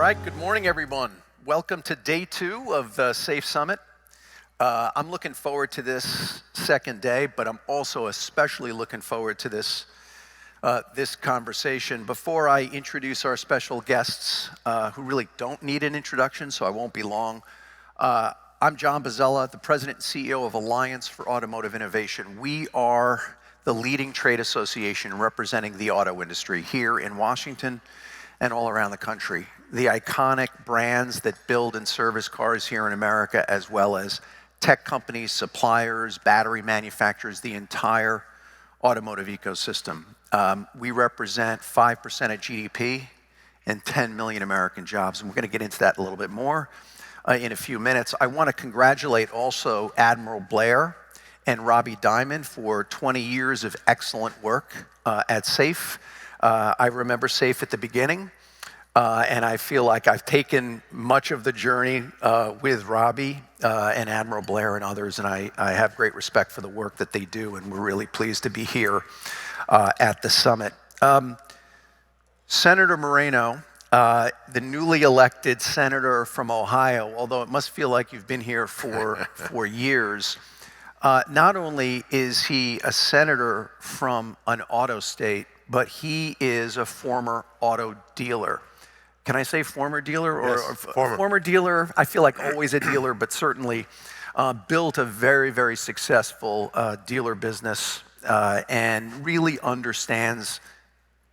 right, good morning, everyone. Welcome to day 2 of the SAFE Summit. I'm looking forward to this second day, but I'm also especially looking forward to this conversation. Before I introduce our special guests, who really don't need an introduction, so I won't be long, I'm John Bozzella, the President and CEO of Alliance for Automotive Innovation. We are the leading trade association representing the auto industry here in Washington and all around the country. The iconic brands that build and service cars here in America, as well as tech companies, suppliers, battery manufacturers, the entire automotive ecosystem. We represent 5% of GDP and 10 million American jobs, and we're going to get into that a little bit more in a few minutes. I want to congratulate also Admiral Blair and Robbie Diamond for 20 years of excellent work at SAFE. I remember SAFE at the beginning, and I feel like I've taken much of the journey with Robbie and Admiral Blair and others, and I have great respect for the work that they do, and we're really pleased to be here at the summit. Senator Moreno, the newly elected senator from Ohio, although it must feel like you've been here for years, not only is he a senator from an auto state, but he is a former auto dealer. Can I say former dealer? Yes, former dealer? I feel like always a dealer, but certainly built a very, very successful dealer business and really understands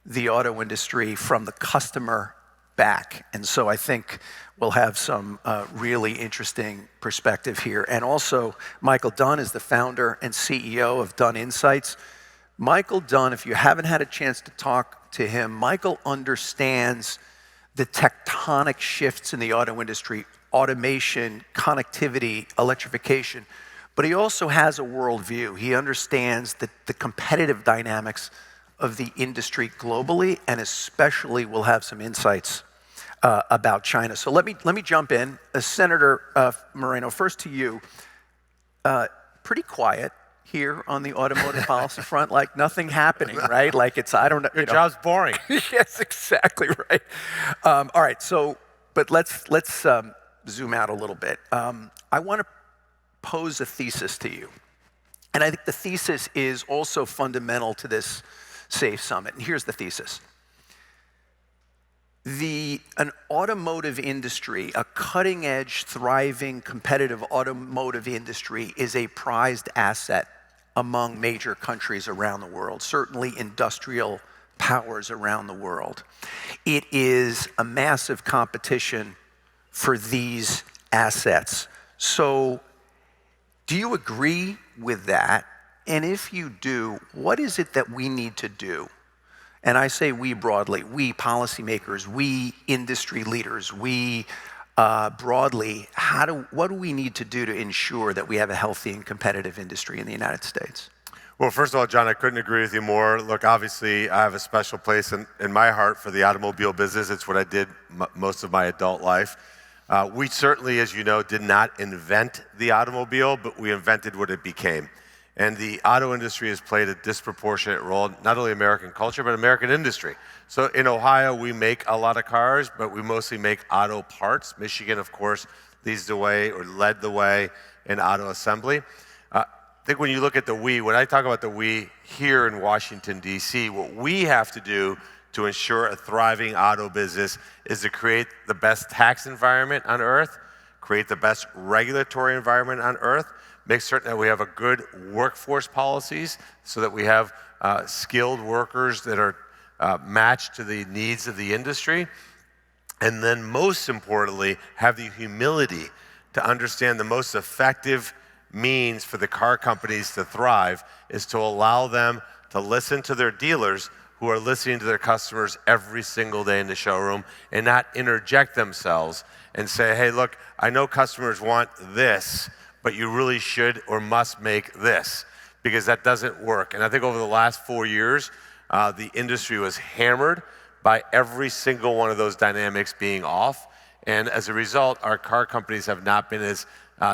the auto industry from the customer back. And so I think we'll have some really interesting perspective here. And also, Michael Dunne is the founder and CEO of Dunne Insights. Michael Dunne, if you haven't had a chance to talk to him, Michael understands the tectonic shifts in the auto industry, automation, connectivity, electrification, but he also has a worldview. He understands the competitive dynamics of the industry globally, and especially will have some insights about China. So let me jump in. Senator Moreno, first to you. Pretty quiet here on the automotive policy front, like nothing happening, right? Like it's, I don't know. Your job's boring. Yes, exactly right. All right, so, but let's zoom out a little bit. I want to pose a thesis to you. And I think the thesis is also fundamental to this SAFE Summit. And here's the thesis. An automotive industry, a cutting-edge, thriving, competitive automotive industry is a prized asset among major countries around the world, certainly industrial powers around the world. It is a massive competition for these assets. So do you agree with that? And if you do, what is it that we need to do? And I say we broadly, we policymakers, we industry leaders, we broadly, what do we need to do to ensure that we have a healthy and competitive industry in the United States? Well, first of all, John, I couldn't agree with you more. Look, obviously, I have a special place in my heart for the automobile business. It's what I did most of my adult life. We certainly, as you know, did not invent the automobile, but we invented what it became. And the auto industry has played a disproportionate role, not only American culture, but American industry. So in Ohio, we make a lot of cars, but we mostly make auto parts. Michigan, of course, leads the way or led the way in auto assembly. I think when you look at the we, when I talk about the we here in Washington, D.C., what we have to do to ensure a thriving auto business is to create the best tax environment on earth, create the best regulatory environment on earth, make certain that we have a good workforce policies so that we have skilled workers that are matched to the needs of the industry. And then most importantly, have the humility to understand the most effective means for the car companies to thrive is to allow them to listen to their dealers who are listening to their customers every single day in the showroom and not interject themselves and say, hey, look, I know customers want this, but you really should or must make this, because that doesn't work. And I think over the last 4 years, the industry was hammered by every single one of those dynamics being off. And as a result, our car companies have not been as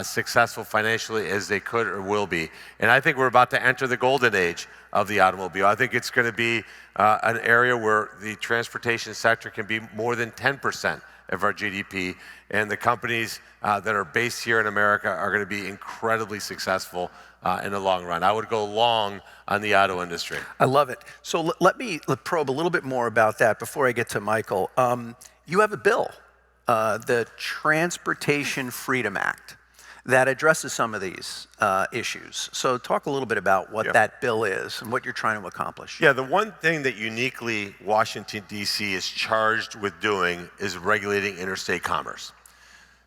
successful financially as they could or will be. And I think we're about to enter the golden age of the automobile. I think it's going to be an area where the transportation sector can be more than 10% of our GDP. And the companies that are based here in America are going to be incredibly successful in the long run. I would go long on the auto industry. I love it. So let me probe a little bit more about that before I get to Michael. You have a bill, the Transportation Freedom Act, that addresses some of these issues. So talk a little bit about what that bill is and what you're trying to accomplish. Yeah, the one thing that uniquely Washington, D.C. is charged with doing is regulating interstate commerce.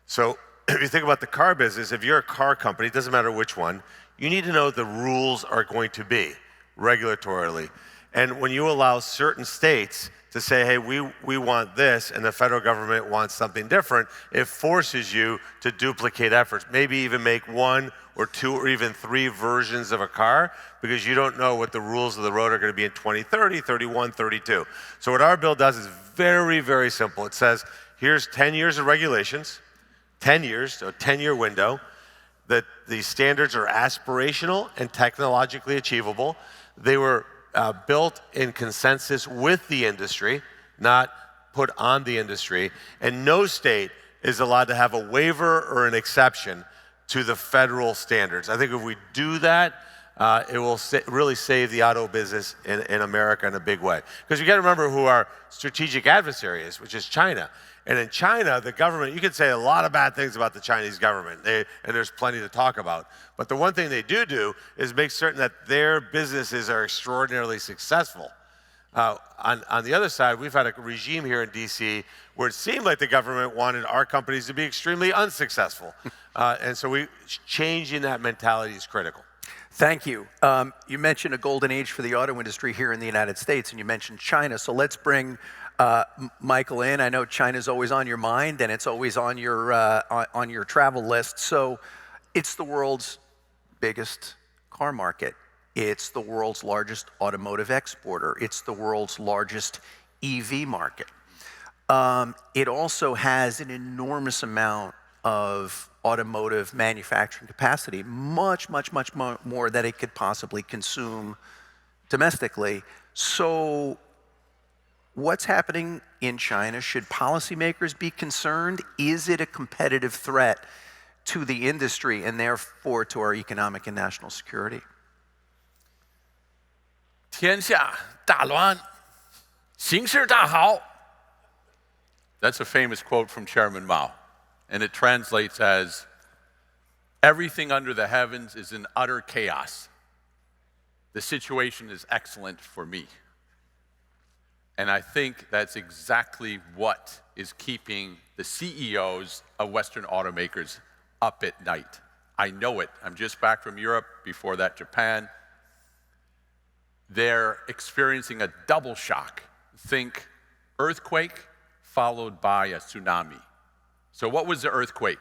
So if you think about the car business, if you're a car company, it doesn't matter which one, you need to know what the rules are going to be regulatorily. And when you allow certain states to say, hey, we want this, and the federal government wants something different, it forces you to duplicate efforts, maybe even make one or two or even three versions of a car, because you don't know what the rules of the road are going to be in 2030, 31, 32. So what our bill does is very, very simple. It says, here's 10 years of regulations, 10 years, so a 10-year window, that the standards are aspirational and technologically achievable. They were built in consensus with the industry, not put on the industry, and no state is allowed to have a waiver or an exception to the federal standards. I think if we do that, it will really save the auto business in America in a big way. Because you got to remember who our strategic adversary is, which is China. And in China, the government, you can say a lot of bad things about the Chinese government, and there's plenty to talk about. But the one thing they do is make certain that their businesses are extraordinarily successful. On the other side, we've had a regime here in D.C. where it seemed like the government wanted our companies to be extremely unsuccessful. And so changing that mentality is critical. Thank you. You mentioned a golden age for the auto industry here in the United States, and you mentioned China. So let's bring Michael in. I know China's always on your mind, and it's always on your travel list. So it's the world's biggest car market. It's the world's largest automotive exporter. It's the world's largest EV market. It also has an enormous amount of automotive manufacturing capacity, much more than it could possibly consume domestically. So what's happening in China? Should policymakers be concerned? Is it a competitive threat to the industry and therefore to our economic and national security? 天下大乱，形势大好. That's a famous quote from Chairman Mao, and it translates as, everything under the heavens is in utter chaos. The situation is excellent for me. And I think that's exactly what is keeping the CEOs of Western automakers up at night. I know it. I'm just back from Europe, before that Japan. They're experiencing a double shock. Think earthquake followed by a tsunami. So what was the earthquake?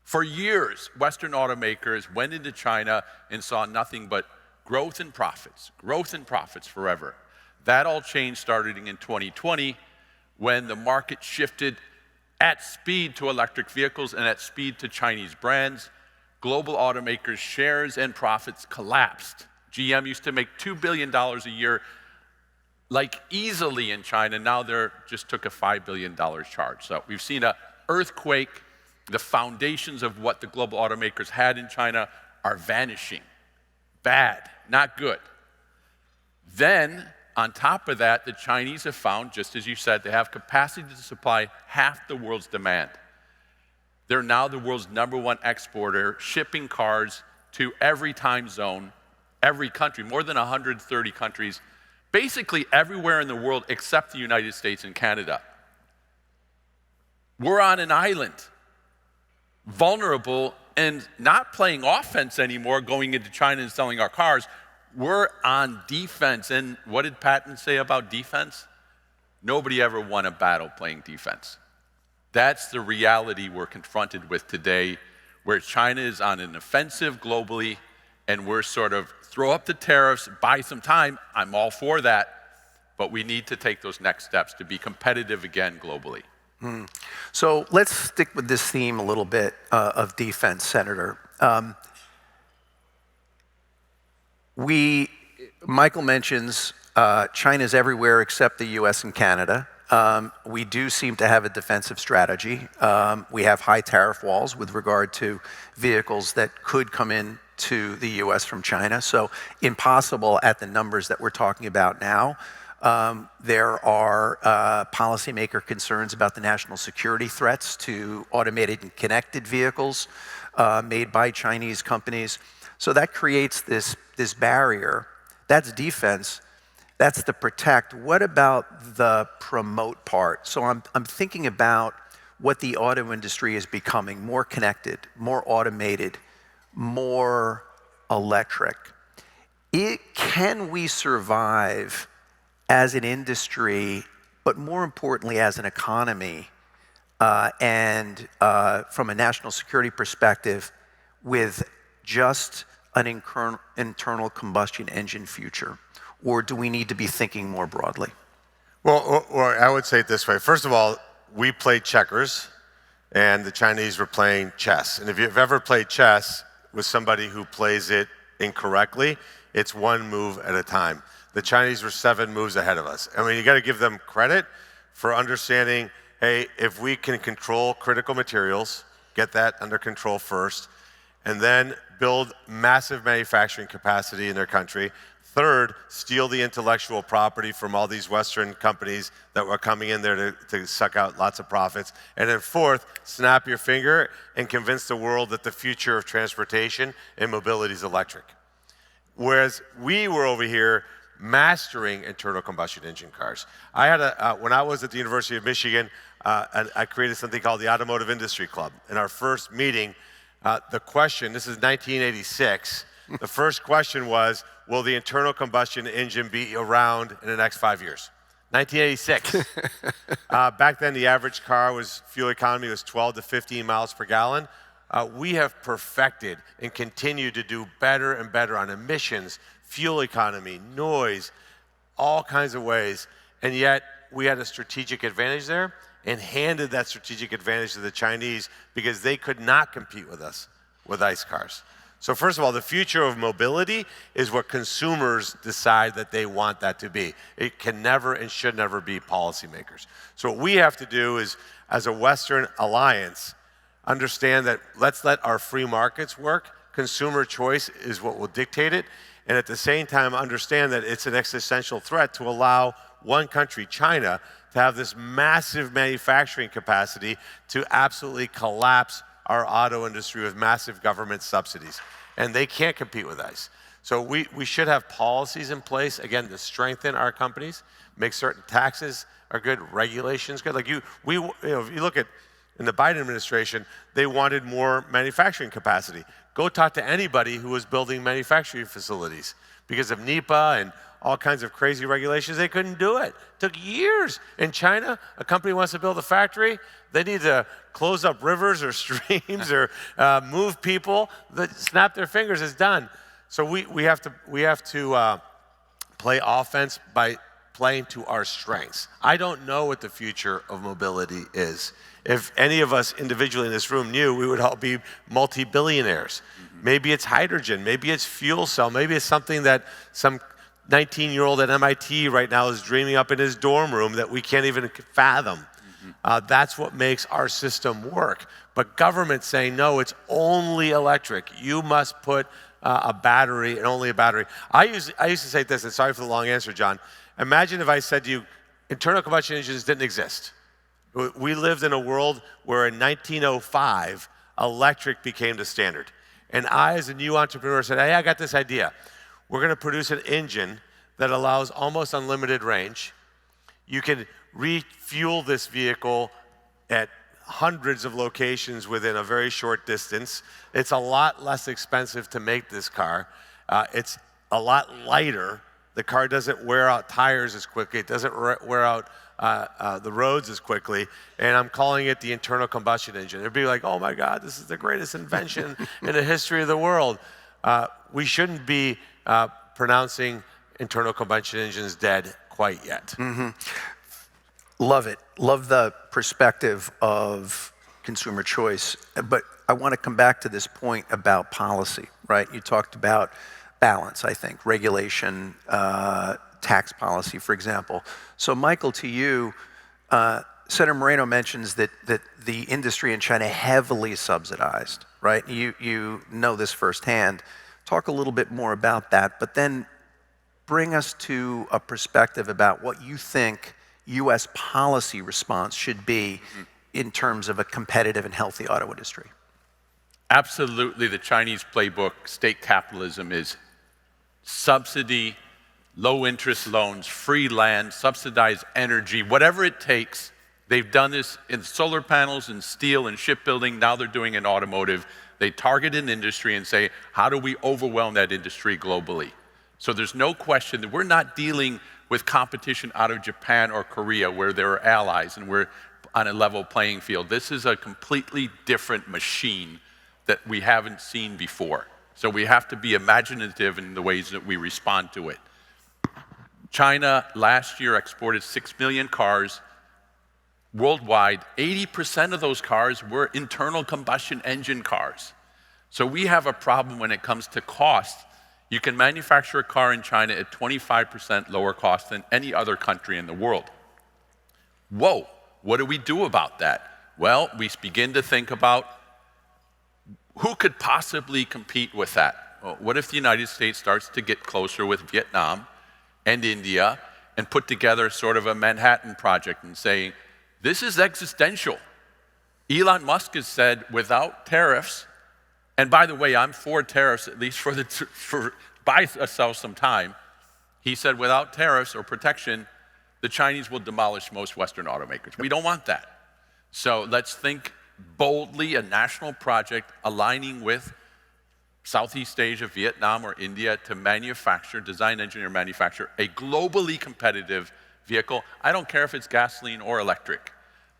For years, Western automakers went into China and saw nothing but growth and profits forever. That all changed starting in 2020 when the market shifted at speed to electric vehicles and at speed to Chinese brands. Global automakers' shares and profits collapsed. GM used to make $2 billion a year, like easily in China. Now they're just took a $5 billion charge. So we've seen an earthquake. The foundations of what the global automakers had in China are vanishing. Bad, not good. Then, on top of that, the Chinese have found, just as you said, they have capacity to supply half the world's demand. They're now the world's #1 exporter, shipping cars to every time zone, every country, more than 130 countries, basically everywhere in the world except the United States and Canada. We're on an island, vulnerable and not playing offense anymore, going into China and selling our cars. We're on defense. And what did Patton say about defense? Nobody ever won a battle playing defense. That's the reality we're confronted with today, where China is on an offensive globally, and we're sort of throw up the tariffs, buy some time. I'm all for that, but we need to take those next steps to be competitive again globally. So let's stick with this theme a little bit of defense, Senator. Michael mentions China's everywhere except the US and Canada. We do seem to have a defensive strategy. We have high tariff walls with regard to vehicles that could come in to the US from China, so impossible at the numbers that we're talking about now. There are policymaker concerns about the national security threats to automated and connected vehicles made by Chinese companies. So that creates this barrier. That's defense. That's the protect. What about the promote part? So I'm thinking about what the auto industry is becoming: more connected, more automated, more electric. Can we survive as an industry, but more importantly as an economy, and from a national security perspective, with just an internal combustion engine future? Or do we need to be thinking more broadly? Well, or I would say it this way. First of all, we played checkers, and the Chinese were playing chess. And if you've ever played chess with somebody who plays it incorrectly, it's one move at a time. The Chinese were 7 moves ahead of us. I mean, you got to give them credit for understanding, hey, if we can control critical materials, get that under control first, and then build massive manufacturing capacity in their country. Third, steal the intellectual property from all these Western companies that were coming in there to suck out lots of profits. And then fourth, snap your finger and convince the world that the future of transportation and mobility is electric. Whereas we were over here mastering internal combustion engine cars. I had when I was at the University of Michigan, I created something called the Automotive Industry Club. In our first meeting, the question, this is 1986, the first question was, will the internal combustion engine be around in the next 5 years? 1986. Back then, the average fuel economy was 12 to 15 miles per gallon. We have perfected and continue to do better and better on emissions, fuel economy, noise, all kinds of ways. And yet, we had a strategic advantage there and handed that strategic advantage to the Chinese because they could not compete with us with ICE cars. So first of all, the future of mobility is what consumers decide that they want that to be. It can never and should never be policymakers. So what we have to do is, as a Western alliance, understand that let's let our free markets work. Consumer choice is what will dictate it. And at the same time, understand that it's an existential threat to allow one country, China, to have this massive manufacturing capacity to absolutely collapse our auto industry with massive government subsidies. And they can't compete with ICE. So we should have policies in place, again, to strengthen our companies, make certain taxes are good, regulations good. Like if you look at, in the Biden administration, they wanted more manufacturing capacity. Go talk to anybody who was building manufacturing facilities. Because of NEPA and all kinds of crazy regulations, they couldn't do it. It took years. In China, a company wants to build a factory, they need to close up rivers or streams or move people. Snap their fingers, it's done. So we have to play offense by playing to our strengths. I don't know what the future of mobility is. If any of us individually in this room knew, we would all be multi-billionaires. Maybe it's hydrogen, maybe it's fuel cell, maybe it's something that some 19-year-old at MIT right now is dreaming up in his dorm room that we can't even fathom. That's what makes our system work. But government saying, no, it's only electric. You must put a battery and only a battery. I used to say this, and sorry for the long answer, John. Imagine if I said to you, internal combustion engines didn't exist. We lived in a world where in 1905, electric became the standard. And I, as a new entrepreneur, said, hey, I got this idea. We're going to produce an engine that allows almost unlimited range. You can refuel this vehicle at hundreds of locations within a very short distance. It's a lot less expensive to make this car. It's a lot lighter. The car doesn't wear out tires as quickly. It doesn't wear out the roads as quickly. And I'm calling it the internal combustion engine. It'd be like, oh my God, this is the greatest invention in the history of the world. We shouldn't be pronouncing internal combustion engines dead quite yet. Mm-hmm. Love it. Love the perspective of consumer choice. But I want to come back to this point about policy, right? You talked about balance, I think, regulation, tax policy, for example. So Michael, to you, Senator Moreno mentions that the industry in China heavily subsidized, right? You know this firsthand. Talk a little bit more about that, but then bring us to a perspective about what you think U.S. policy response should be in terms of a competitive and healthy auto industry. Absolutely, the Chinese playbook, state capitalism, is subsidy, low interest loans, free land, subsidized energy, whatever it takes. They've done this in solar panels and steel and shipbuilding. Now they're doing in automotive. They target an industry and say, how do we overwhelm that industry globally? So there's no question that we're not dealing with competition out of Japan or Korea where there are allies and we're on a level playing field. This is a completely different machine that we haven't seen before. So we have to be imaginative in the ways that we respond to it. China last year exported 6 million cars worldwide. 80% of those cars were internal combustion engine cars. So we have a problem when it comes to cost. You can manufacture a car in China at 25% lower cost than any other country in the world. Whoa, what do we do about that? Well, we begin to think about who could possibly compete with that? Well, what if the United States starts to get closer with Vietnam and India and put together sort of a Manhattan Project and say, this is existential. Elon Musk has said without tariffs, and by the way, I'm for tariffs, at least buy ourselves some time. He said without tariffs or protection, the Chinese will demolish most Western automakers. We don't want that. So let's think boldly, a national project aligning with Southeast Asia, Vietnam, or India to manufacture, design, engineer, manufacture a globally competitive vehicle. I don't care if it's gasoline or electric,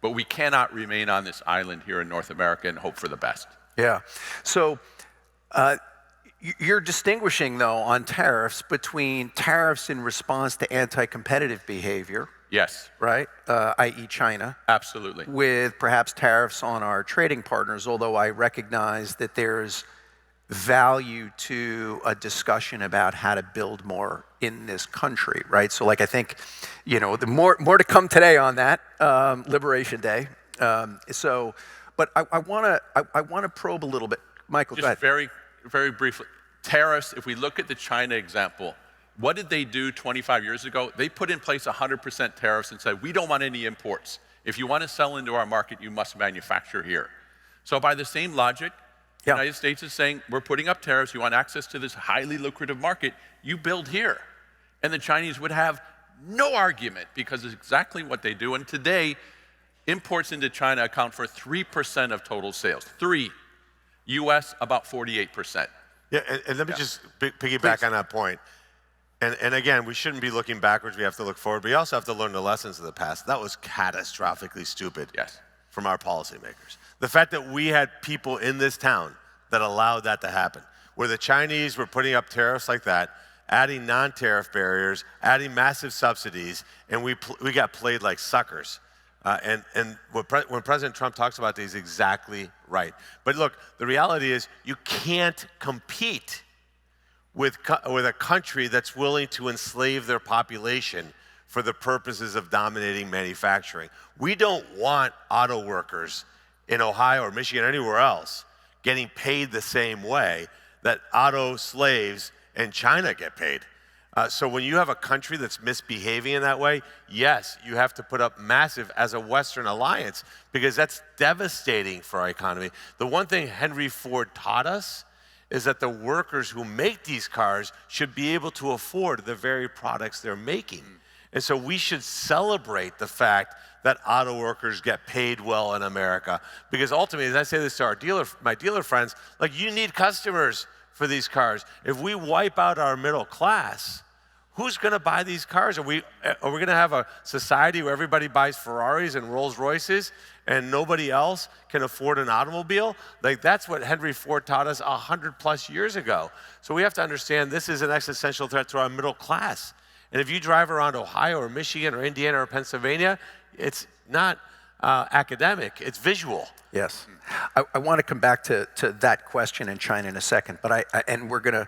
but we cannot remain on this island here in North America and hope for the best. Yeah. So you're distinguishing, though, on tariffs between tariffs in response to anti-competitive behavior. Yes. Right? I.e. China. Absolutely. With perhaps tariffs on our trading partners, although I recognize that there's value to a discussion about how to build more in this country, right? So like I think, the more to come today on that, Liberation Day. But I want to probe a little bit. Michael, go ahead. Just very, very briefly. Tariffs, if we look at the China example, what did they do 25 years ago? They put in place 100% tariffs and said, we don't want any imports. If you want to sell into our market, you must manufacture here. So by the same logic, the United States is saying, we're putting up tariffs. You want access to this highly lucrative market, you build here. And the Chinese would have no argument because it's exactly what they do. And today, imports into China account for 3% of total sales. 3. U.S., about 48%. Yeah, and let me just piggyback on that point. And again, we shouldn't be looking backwards. We have to look forward. But we also have to learn the lessons of the past. That was catastrophically stupid from our policymakers. The fact that we had people in this town that allowed that to happen, where the Chinese were putting up tariffs like that, adding non-tariff barriers, adding massive subsidies, and we got played like suckers. And when President Trump talks about these, exactly right. But look, the reality is you can't compete with a country that's willing to enslave their population for the purposes of dominating manufacturing. We don't want auto workers in Ohio or Michigan or anywhere else getting paid the same way that auto slaves in China get paid. So when you have a country that's misbehaving in that way, yes, you have to put up massive as a Western alliance because that's devastating for our economy. The one thing Henry Ford taught us is that the workers who make these cars should be able to afford the very products they're making. And so we should celebrate the fact that auto workers get paid well in America. Because ultimately, as I say this to my dealer friends, like you need customers for these cars. If we wipe out our middle class, who's going to buy these cars? Are we going to have a society where everybody buys Ferraris and Rolls Royces and nobody else can afford an automobile? Like that's what Henry Ford taught us 100+ years ago. So we have to understand this is an existential threat to our middle class. And if you drive around Ohio or Michigan or Indiana or Pennsylvania, it's not academic, it's visual. Yes. I want to come back to that question in China in a second, but and we're going to,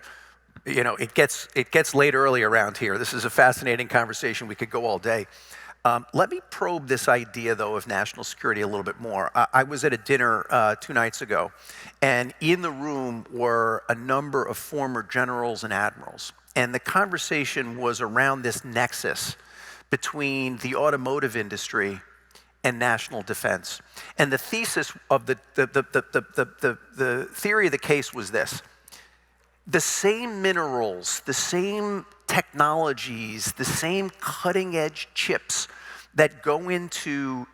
it gets late early around here. This is a fascinating conversation. We could go all day. Let me probe this idea, though, of national security a little bit more. I was at a dinner 2 nights ago, and in the room were a number of former generals and admirals. And the conversation was around this nexus between the automotive industry and national defense. And the thesis of the theory of the case was this: the same minerals, the same technologies, the same cutting edge chips that go into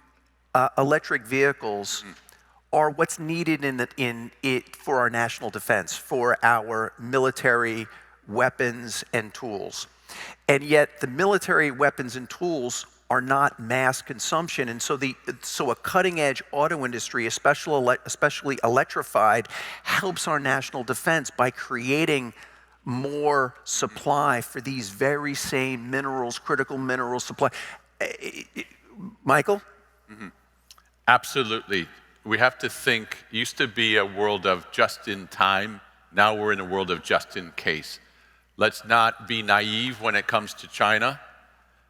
electric vehicles are what's needed in it for our national defense, for our military weapons and tools. And yet the military weapons and tools are not mass consumption. And so a cutting edge auto industry, especially electrified, helps our national defense by creating more supply for these very same minerals, critical mineral supply. Michael? Absolutely. We have to think, used to be a world of just in time, now we're in a world of just in case. Let's not be naive when it comes to China,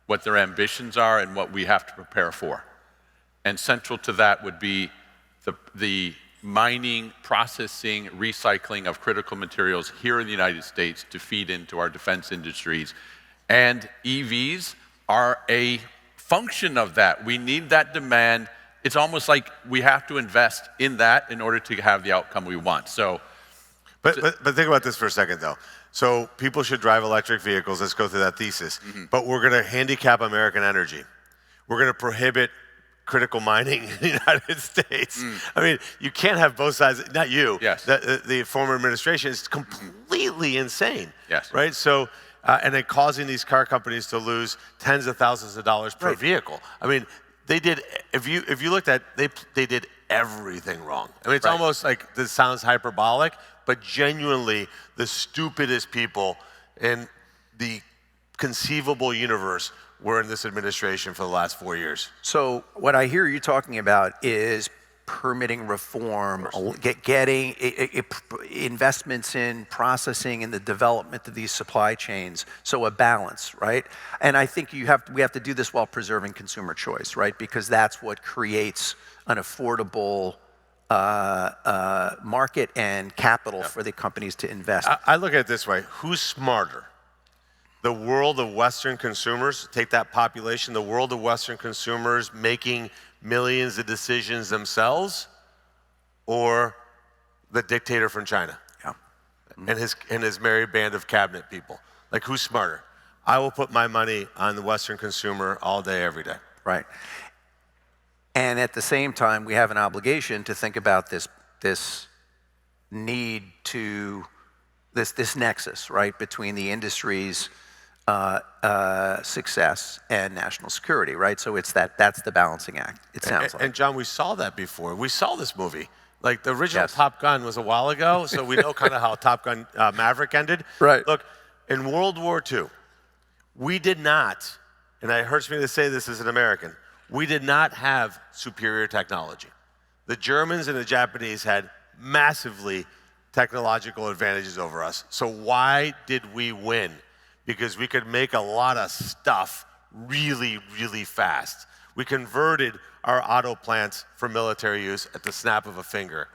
what their ambitions are and what we have to prepare for. And central to that would be the mining, processing, recycling of critical materials here in the United States to feed into our defense industries. And EVs are a function of that. We need that demand. It's almost like we have to invest in that in order to have the outcome we want. So, But think about this for a second, though. So people should drive electric vehicles. Let's go through that thesis. But we're going to handicap American energy. We're going to prohibit critical mining in the United States. I mean, you can't have both sides. Not you. Yes. The former administration is completely insane. Yes. Right. So, and then causing these car companies to lose tens of thousands of dollars per vehicle. I mean, they did. If you looked at, they did everything wrong. I mean, it's almost like this sounds hyperbolic, but genuinely the stupidest people in the conceivable universe were in this administration for the last 4 years. So what I hear you talking about is permitting reform, getting investments in processing and the development of these supply chains. So a balance, right? And I think we have to do this while preserving consumer choice, right? Because that's what creates an affordable market and capital for the companies to invest. I look at it this way: who's smarter? The world of Western consumers, take that population, the world of Western consumers making millions of decisions themselves, or the dictator from China and his merry band of cabinet people? Like, who's smarter? I will put my money on the Western consumer all day, every day. Right. And at the same time, we have an obligation to think about this need to, this nexus, right, between the industry's success and national security, right? So that's the balancing act, it sounds like. And John, we saw that before. We saw this movie. Like, the original Top Gun was a while ago, so we know kind of how Top Gun Maverick ended. Right. Look, in World War II, we did not, and it hurts me to say this as an American, we did not have superior technology. The Germans and the Japanese had massively technological advantages over us. So why did we win? Because we could make a lot of stuff really, really fast. We converted our auto plants for military use at the snap of a finger.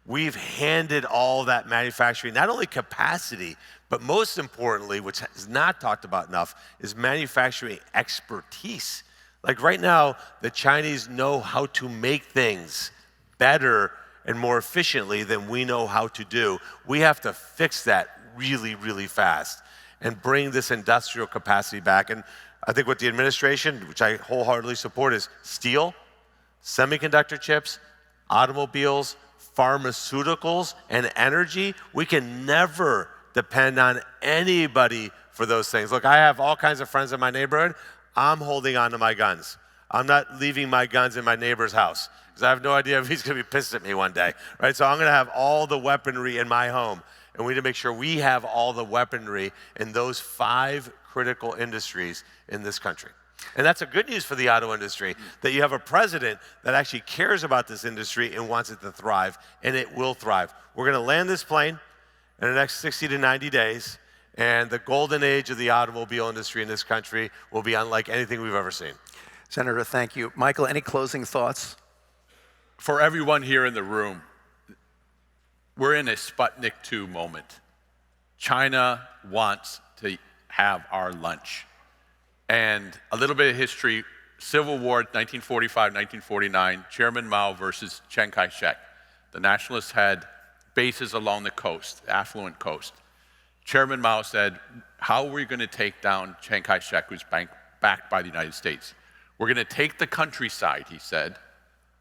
We've handed all that manufacturing, not only capacity, but most importantly, which is not talked about enough, is manufacturing expertise. Like, right now, the Chinese know how to make things better and more efficiently than we know how to do. We have to fix that really, really fast and bring this industrial capacity back. And I think what the administration, which I wholeheartedly support, is steel, semiconductor chips, automobiles, pharmaceuticals, and energy. We can never depend on anybody for those things. Look, I have all kinds of friends in my neighborhood. I'm holding on to my guns. I'm not leaving my guns in my neighbor's house because I have no idea if he's going to be pissed at me one day, right? So I'm going to have all the weaponry in my home, and we need to make sure we have all the weaponry in those 5 critical industries in this country. And that's a good news for the auto industry, that you have a president that actually cares about this industry and wants it to thrive, and it will thrive. We're going to land this plane in the next 60 to 90 days, and the golden age of the automobile industry in this country will be unlike anything we've ever seen. Senator, thank you. Michael, any closing thoughts? For everyone here in the room, we're in a Sputnik 2 moment. China wants to have our lunch. And a little bit of history, Civil War, 1945, 1949, Chairman Mao versus Chiang Kai-shek. The nationalists had bases along the coast, the affluent coast. Chairman Mao said, how are we going to take down Chiang Kai-shek, who's backed by the United States? We're going to take the countryside, he said.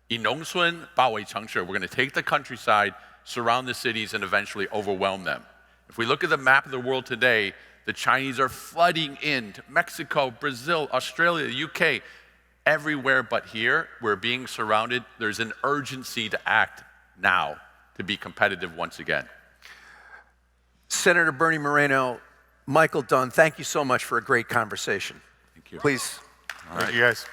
以农村包围城市, we're going to take the countryside, surround the cities, and eventually overwhelm them. If we look at the map of the world today, the Chinese are flooding into Mexico, Brazil, Australia, the UK, everywhere but here. We're being surrounded. There's an urgency to act now to be competitive once again. Senator Bernie Moreno, Michael Dunne, thank you so much for a great conversation. Thank you. Please. Thank you, guys.